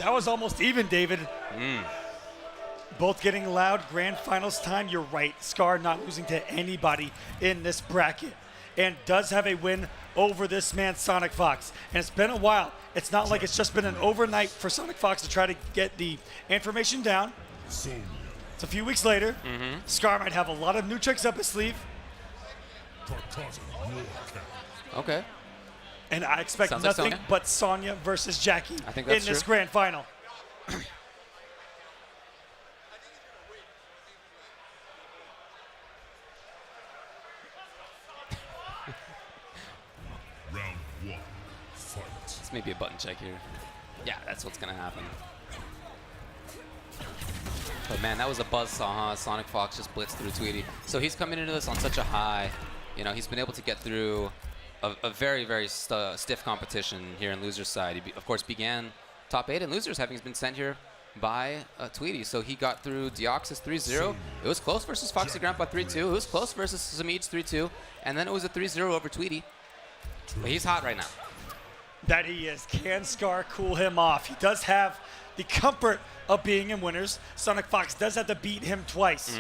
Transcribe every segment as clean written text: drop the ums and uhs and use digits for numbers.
That was almost even, David. Both getting loud. Grand finals time. You're right. Scar not losing to anybody in this bracket. And does have a win over this man, Sonic Fox. And it's been a while. It's not like it's just been an overnight for Sonic Fox to try to get the information down. It's a few weeks later. Scar might have a lot of new tricks up his sleeve. Okay. And I expect Sounds like nothing Sonya. but Sonya versus Jackie I think that's in this true. grand final. Round 1, fight. This may be a button check here. Yeah, that's what's going to happen. But man, that was a buzzsaw, huh? Sonic Fox just blitzed through Tweety. So he's coming into this on such a high. You know, he's been able to get through a very, very stiff competition here in Loser's side. He, of course, began top 8 in Losers, having been sent here by Tweety. So he got through Deoxys 3-0. It was close versus Foxy Grandpa 3-2. It was close versus Samij 3-2. And then it was a 3-0 over Tweety. But he's hot right now. That he is. Can Scar cool him off? He does have the comfort of being in winners. Sonic Fox does have to beat him twice.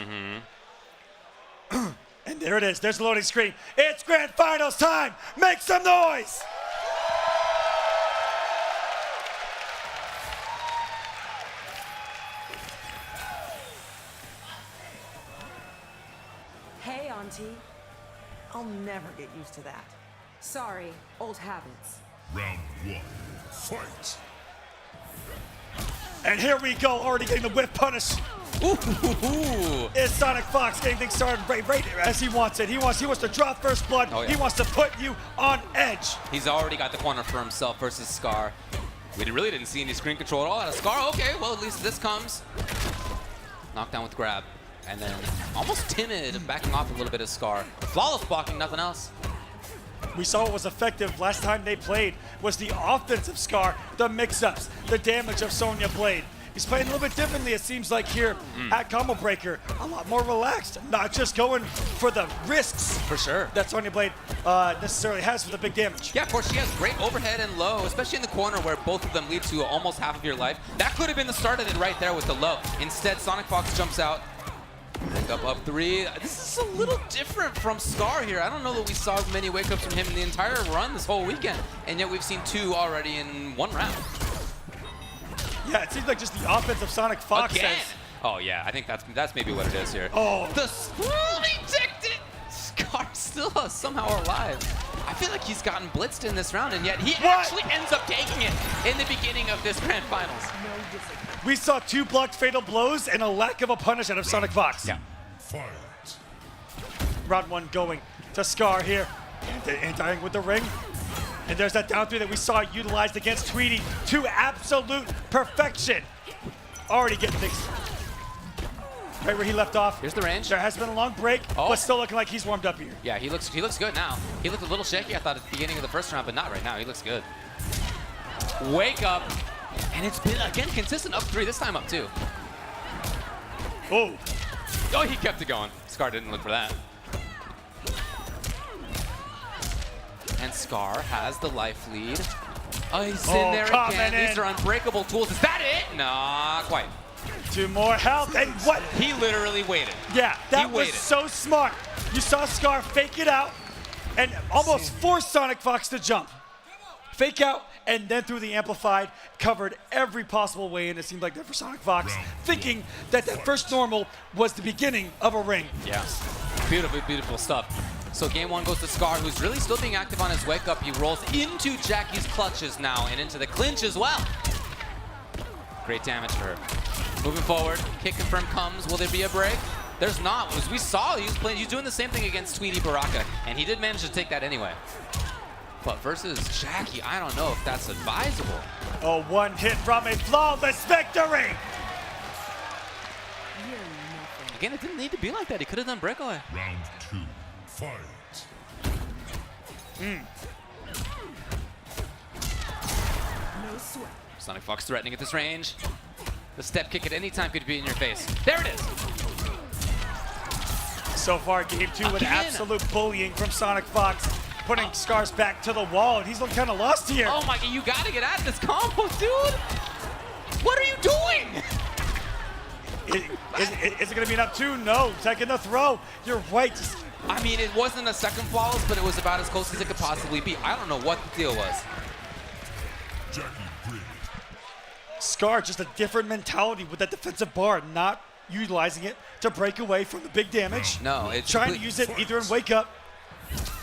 And there it is. There's the loading screen. It's grand finals time. Make some noise. Hey, Auntie. I'll never get used to that. Sorry, old habits. Round 1, fight. And here we go. Already getting the whiff punish. Ooh. Is Sonic Fox getting things started right as he wants it. He wants to draw first blood. Oh, yeah. He wants to put you on edge. He's already got the corner for himself versus Scar. We really didn't see any screen control at all out of Scar. Okay, well, at least this comes. Knockdown with grab. And then almost timid, backing off a little bit of Scar. Flawless blocking, nothing else. We saw what was effective last time they played was the offensive Scar, the mix-ups, the damage of Sonya Blade. He's playing a little bit differently, it seems like, here at Combo Breaker. A lot more relaxed, not just going for the risks For sure. that Sonya Blade necessarily has for the big damage. Yeah, of course, she has great overhead and low, especially in the corner where both of them lead to almost half of your life. That could have been the start of it right there with the low. Instead, Sonic Fox jumps out. Wake up 3. This is a little different from Scar here. I don't know that we saw many wake-ups from him in the entire run this whole weekend, and yet we've seen 2 already in 1 round. Yeah, it seems like just the offense of Sonic Fox Again. has... Oh yeah, I think that's maybe what it is here. Oh. The rejected. Scar still somehow alive. I feel like he's gotten blitzed in this round, and yet he actually ends up taking it in the beginning of this grand finals. We saw 2 blocked fatal blows and a lack of a punish out of Sonic Fox. Yeah. Fight. Round 1 going to Scar here. Anti-ing with the ring. And there's that down 3 that we saw utilized against Tweety to absolute perfection. Already getting things right where he left off. Here's the range. There has been a long break, but still looking like he's warmed up here. Yeah, he looks good now. He looked a little shaky, I thought, at the beginning of the first round, but not right now. He looks good. Wake up. And it's been, again, consistent up 3, this time up 2. Oh. Oh, he kept it going. Scar didn't look for that. And Scar has the life lead. Oh, he's in there again. These are unbreakable tools. Is that it? Not quite. 2 more health, and what? He literally waited. Yeah, that was waited. so smart. You saw Scar fake it out and almost forced Sonic Fox to jump. Fake out, and then through the amplified, covered every possible way, and it seemed like that for Sonic Fox, thinking that that first normal was the beginning of a ring. Yeah, beautiful, beautiful stuff. So game 1 goes to Scar, who's really still being active on his wake up. He rolls into Jackie's clutches now and into the clinch as well. Great damage for her. Moving forward, kick confirm comes. Will there be a break? There's not. As we saw, he's doing the same thing against Tweety Baraka, and he did manage to take that anyway. But versus Jackie, I don't know if that's advisable. Oh, 1 hit from a flawless victory. Again, it didn't need to be like that. He could have done breakaway. Round 2, fight. No sweat. Sonic Fox threatening at this range. The step kick at any time could be in your face. There it is. So far, game 2 with Again. absolute bullying from Sonic Fox, putting Scar's back to the wall, and he's looking kind of lost here. Oh my, you gotta get out of this combo, dude. What are you doing? Is it going to be enough two? No. Taking the throw. You're right. Just, I mean, it wasn't a second flawless, but it was about as close as it could possibly be. I don't know what the deal was. Jackie Bridge. Scar, just a different mentality with that defensive bar, not utilizing it to break away from the big damage. No, it's trying to use it either in wake up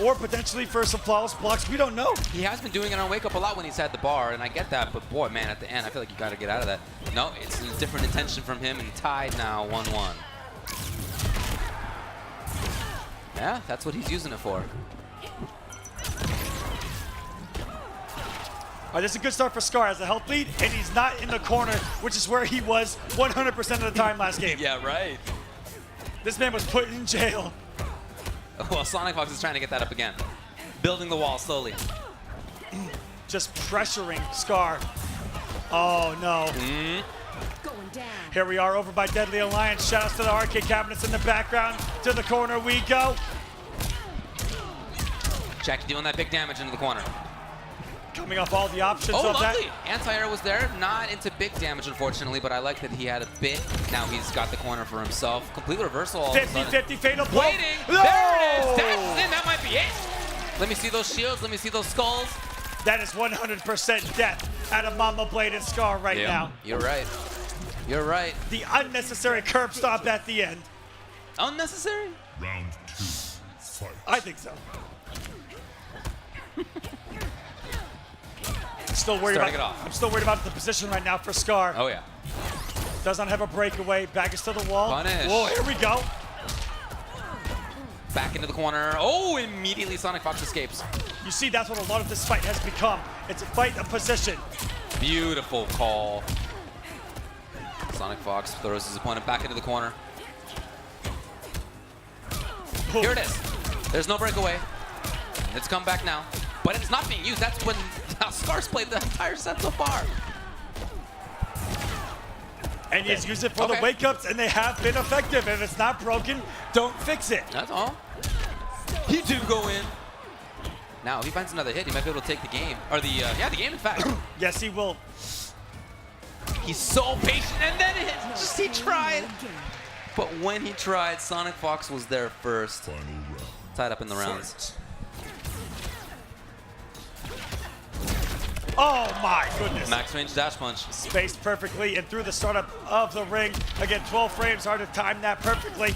or potentially for some flawless blocks. We don't know. He has been doing it on wake up a lot when he's had the bar, and I get that, but boy, man, at the end, I feel like you got to get out of that. No, it's a different intention from him, and tied now 1-1. Yeah, that's what he's using it for. This is a good start for Scar as a health lead, and he's not in the corner, which is where he was 100% of the time last game. Yeah, right. This man was put in jail. Well, Sonic Fox is trying to get that up again. Building the wall slowly. Just pressuring Scar. Oh, no. Going down. Here we are over by Deadly Alliance. Shoutouts to the arcade cabinets in the background. To the corner we go. Jackie doing that big damage into the corner. Coming off all the options Oh, of lovely. that. Anti-air was there. Not into big damage, unfortunately, but I like that he had a bit. Now he's got the corner for himself. Complete reversal all of a sudden. 50-50 fatal blow. Waiting. No! There it is. That's in. That might be it. Let me see those shields. Let me see those skulls. That is 100% death out of Mama Blade and Scar right now. You're right. You're right. The unnecessary curb stop at the end. Unnecessary? Round 2. Fight. I think so. I'm still worried about the position right now for Scar. Oh, yeah. Does not have a breakaway. Back is to the wall. Punish. Whoa, here we go. Back into the corner. Oh, immediately Sonic Fox escapes. You see, that's what a lot of this fight has become. It's a fight of position. Beautiful call. Sonic Fox throws his opponent back into the corner. Here it is. There's no breakaway. It's come back now. But it's not being used. That's when Scar's played the entire set so far. And he's used it for the wake-ups, and they have been effective. If it's not broken, don't fix it. That's all. He do go in. Now, if he finds another hit, he might be able to take the game. Or the game, in fact. Yes, he will. He's so patient, and then it just he tried. But when he tried, Sonic Fox was there first. Final round. Tied up in the rounds. Fight. Oh my goodness. Max range dash punch. Spaced perfectly and through the startup of the ring. Again, 12 frames, hard to time that perfectly.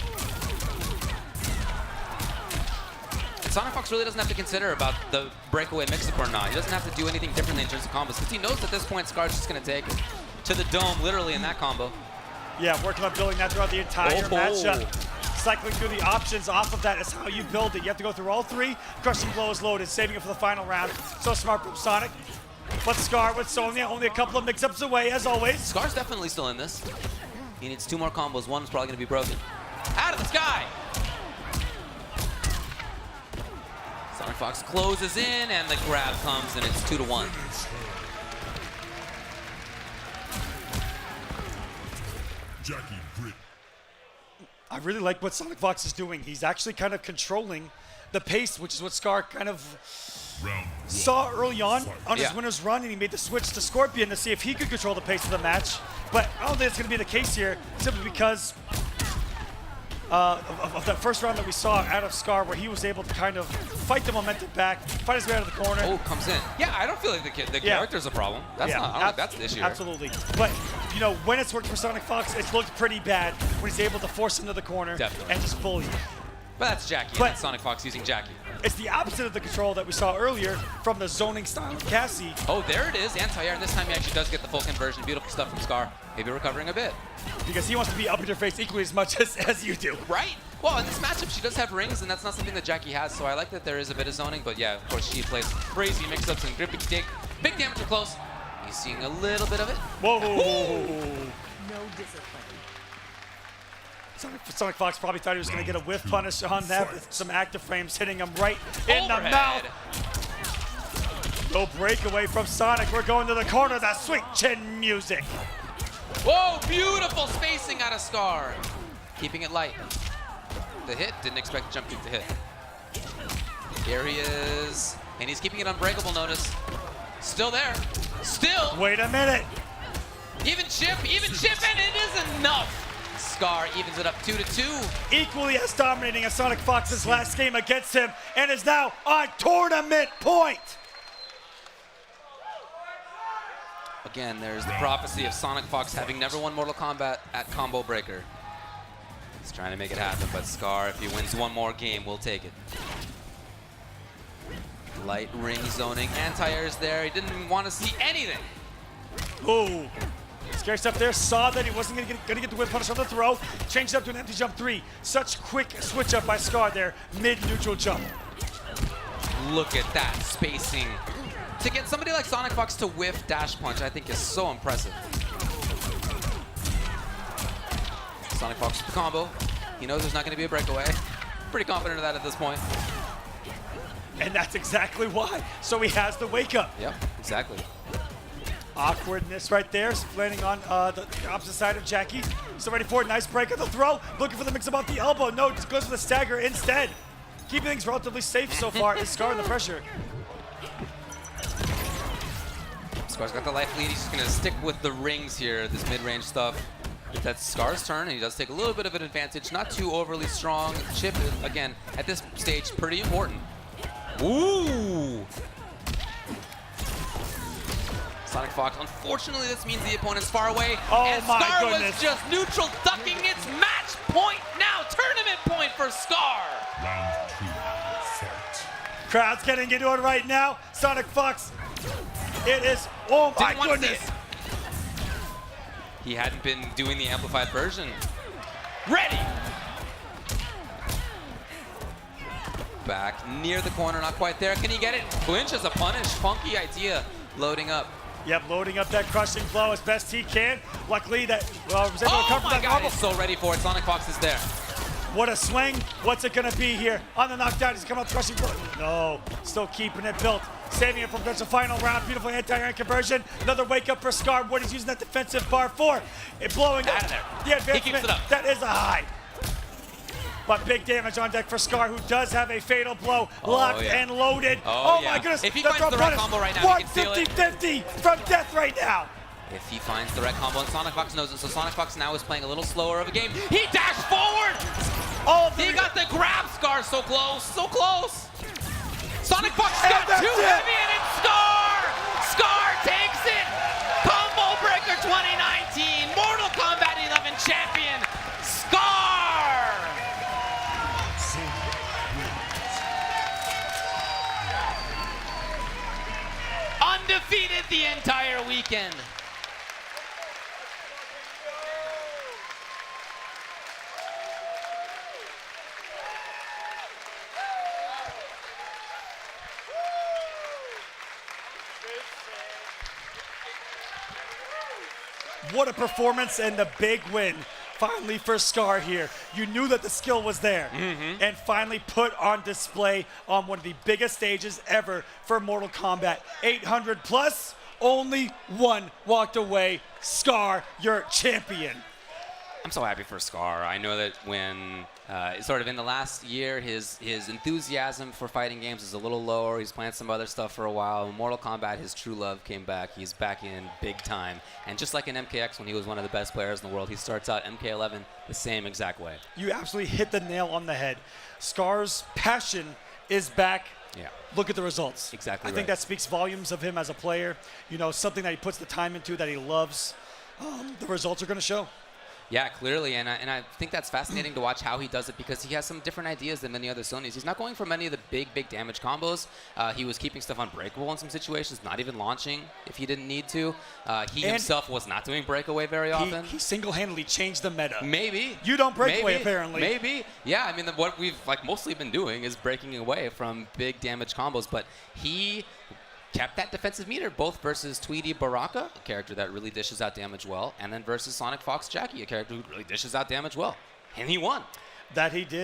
Sonic Fox really doesn't have to consider about the breakaway mix-up or not. He doesn't have to do anything different in terms of combos because he knows at this point Scar's just going to take it to the dome, literally, in that combo. Yeah, working on building that throughout the entire matchup. Cycling through the options off of that is how you build it. You have to go through all three. Crushing blow is loaded, saving it for the final round. So smart from Sonic. But Scar with Sonya only a couple of mix-ups away, as always. Scar's definitely still in this. He needs 2 more combos. One's probably going to be broken. Out of the sky! Sonic Fox closes in, and the grab comes, and it's 2-1. Jackie Bridge. I really like what Sonic Fox is doing. He's actually kind of controlling the pace, which is what Scar kind of Round 1. saw early on his Yeah. winner's run, and he made the switch to Scorpion to see if he could control the pace of the match. But I don't think it's going to be the case here, simply because of that first round that we saw out of Scar, where he was able to kind of fight the momentum back, fight his way out of the corner. Oh, comes in. Yeah, I don't feel like the character's a problem. That's not, I don't think that's the issue here. Absolutely. But, you know, when it's worked for Sonic Fox, it's looked pretty bad when he's able to force him to the corner Definitely. and just bully. But that's Jackie, But- and that's Sonic Fox using Jackie. It's the opposite of the control that we saw earlier from the zoning style of Cassie. Oh, there it is, anti-air, and this time he actually does get the full conversion. Beautiful stuff from Scar. Maybe recovering a bit. Because he wants to be up in your face equally as much as you do. Right? Well, in this matchup, she does have rings, and that's not something that Jackie has, so I like that there is a bit of zoning, but yeah, of course, she plays crazy mix-ups and grippy dig. Big damage are close. He's seeing a little bit of it. Whoa. No discipline. Sonic Fox probably thought he was going to get a whiff punish on that with some active frames hitting him right in the mouth. No breakaway from Sonic. We're going to the corner. That sweet chin music. Whoa, beautiful spacing out of Scar. Keeping it light. The hit, didn't expect jump kick to hit. Here he is, and he's keeping it unbreakable, notice. Still there, still. Wait a minute. Even chip, and it is enough. Scar evens it up 2-2. Equally as dominating as Sonic Fox's last game against him, and is now on tournament point. Again, there's the prophecy of Sonic Fox having never won Mortal Kombat at Combo Breaker. He's trying to make it happen, but Scar, if he wins one more game, will take it. Light ring zoning, anti-air is there. He didn't even want to see anything. Ooh. Scary stuff there. Saw that he wasn't going to get the whip punish on the throw. Changed it up to an empty jump 3. Such quick switch up by Scar there. Mid-neutral jump. Look at that spacing. To get somebody like Sonic Fox to whiff dash punch, I think is so impressive. Sonic Fox with the combo. He knows there's not going to be a breakaway. Pretty confident of that at this point. And that's exactly why. So he has the wake up. Yep, exactly. Awkwardness right there, landing on the opposite side of Jackie. So ready for it, nice break of the throw. Looking for the mix about the elbow. No, just goes for the stagger instead. Keeping things relatively safe so far is Scar under pressure. Scar's got the life lead. He's just going to stick with the rings here, this mid-range stuff. That's Scar's turn, and he does take a little bit of an advantage. Not too overly strong. Chip, again, at this stage, pretty important. Ooh! Sonic Fox, unfortunately, this means the opponent's far away. Oh, and my Scar goodness. was just neutral, ducking its match point now. Tournament point for Scar. Round 2, fight. Crowd's getting into it right now. Sonic Fox, it is, oh my Didn't want goodness. this. He hadn't been doing the amplified version. Ready. Back near the corner, not quite there. Can he get it? Clinch as a punish. Funky idea. Loading up. Yep, loading up that crushing blow as best he can. Luckily that was able to Oh cover my that God, combo. he's so ready for it. Sonic Fox is there. What a swing. What's it gonna be here? On the knockdown, he's coming up crushing blow. No, still keeping it built. Saving it for potential final round. Beautiful anti-iron conversion. Another wake up for Scar. What he's using that defensive bar for. It blowing Out up of there. the advancement. He keeps it up. That is a high. But big damage on deck for Scar, who does have a fatal blow locked yeah. and loaded. Oh, my yeah. goodness. If he the finds throw the right punish. combo right now, he can seal it. 150-50 from death right now. If he finds the right combo, and Sonic Fox knows it, so Sonic Fox now is playing a little slower of a game. He dashed forward! He got the grab. Scar so close, so close. Sonic Fox got too heavy and it's Scar! Scar takes it! Combo Breaker 2019, Mortal Kombat 11 champion, Scar! Undefeated the entire weekend. What a performance and the big win finally for Scar here. You knew that the skill was there and finally put on display on one of the biggest stages ever for Mortal Kombat. 800 plus, only one walked away. Scar, your champion. I'm so happy for Scar. I know that when sort of in the last year, his enthusiasm for fighting games is a little lower. He's playing some other stuff for a while. In Mortal Kombat, his true love came back. He's back in big time. And just like in MKX, when he was one of the best players in the world, he starts out mk11 the same exact way. You absolutely hit the nail on the head. Scar's passion is back. Yeah. Look at the results. Exactly I think right. that speaks volumes of him as a player. You know, something that he puts the time into, that he loves. The results are going to show. Yeah, clearly, and I think that's fascinating to watch how he does it because he has some different ideas than many other Sonys. He's not going for many of the big damage combos. He was keeping stuff unbreakable in some situations, not even launching if he didn't need to. He himself was not doing breakaway very often. He single-handedly changed the meta. Maybe. You don't break away, apparently. Maybe. Yeah, I mean, what we've mostly been doing is breaking away from big damage combos, but he kept that defensive meter, both versus Tweety Baraka, a character that really dishes out damage well, and then versus Sonic Fox Jackie, a character who really dishes out damage well. And he won. That he did.